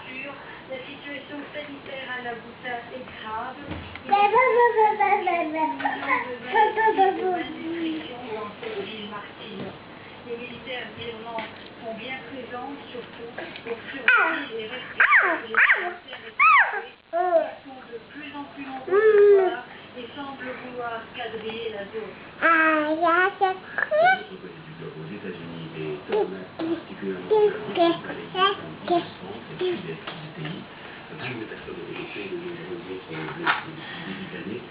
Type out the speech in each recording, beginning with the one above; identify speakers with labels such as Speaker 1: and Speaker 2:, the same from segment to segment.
Speaker 1: sûr, la situation sanitaire à la Bouta est grave. Les militaires birmans sont bien présents, surtout pour surveiller les restrictions des frontières étrangères. Ils sont de plus en plus nombreux ce soir et semblent vouloir quadriller la zone.
Speaker 2: Aux États-Unis, les tornades particulièrement graves et du sud-est du pays. 22 personnes ont été tuées, de nombreuses autres sont blessées depuis le début de l'année.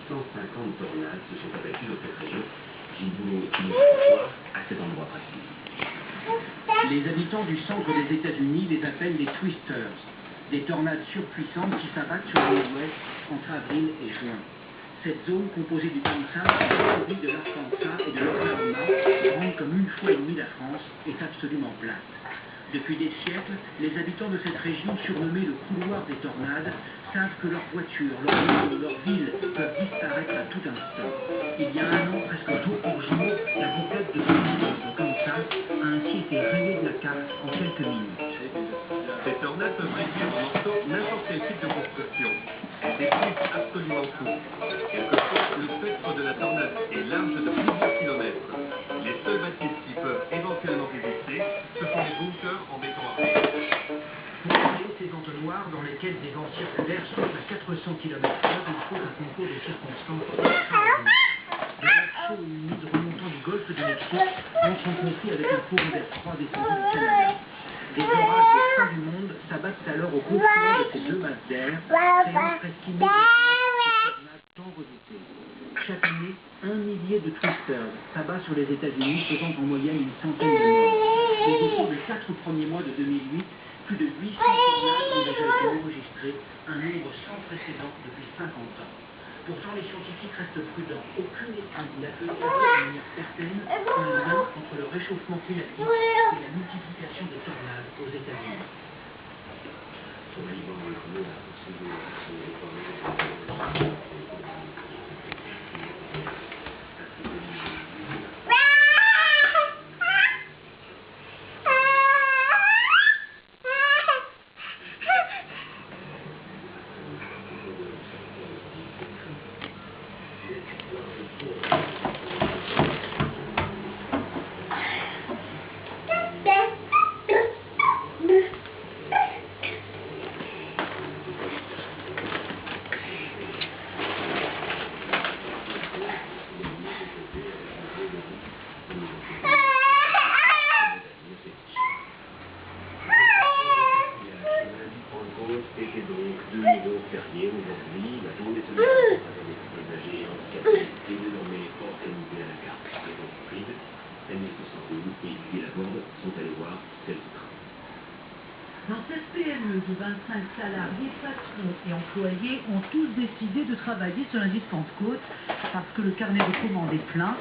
Speaker 2: 850 tornades se sont abattues dans cette région. Gilles Boulot, qui nous reçoit à cet endroit précis.
Speaker 3: Les habitants du centre des États-Unis les appellent les twisters, des tornades surpuissantes qui s'abattent sur le Midwest entre avril et juin. Cette zone composée du Kansas, de l'Arkansas et de l'Oklahoma, grande comme une fois et demie la France, est absolument plate. Depuis des siècles, les habitants de cette région, surnommée le couloir des tornades, savent que leurs voitures, leurs maisons, leurs villes peuvent disparaître à tout instant. Il y a un an, presque jour pour jour, la bourgade de Kansas, au Kansas, a ainsi été rayée de la carte en quelques minutes.
Speaker 4: Ces tornades peuvent réduire en morceaux n'importe quel type de construction. Elles détruisent absolument tout. Quelquefois, le spectre de la tornade est large de plusieurs kilomètres. Les seuls bâtiments qui peuvent éventuellement résister, ce sont les bunkers en béton armé.
Speaker 3: Pour créer ces entonnoirs dans lesquels des vents circulaires soufflent à 400 km/h, il faut un concours de circonstances extraordinaires. De l'air chaud et humide remontant du golfe du Mexique entre en conflit avec un courant d'air froid descendu du Canada. Des orages de fin du monde s'abattent alors au confluent de ces deux masses d'air, créant presque immédiatement des tornades tant redoutées. Chaque année, 1 millier de twisters s'abat sur les États-Unis, faisant en moyenne une centaine de morts. Au cours des 4 premiers mois de 2008, plus de 800 tornades ont déjà été enregistrées, un nombre sans précédent depuis 50 ans. Pourtant, les scientifiques restent prudents. Aucune étude n'a pu établir de manière certaine un lien entre le réchauffement climatique et la multiplication des tornades aux États-Unis.
Speaker 2: Et donc de nouveau férié aujourd'hui, la journée de semaine des passagers handicapés est désormais organisée à la carte. Les entreprises, MS201 et Villaborde sont allées voir celle du train.
Speaker 5: Dans cette PME de 25 salariés, patrons et employés ont tous décidé de travailler ce lundi de Pentecôte parce que le carnet de commandes est plein.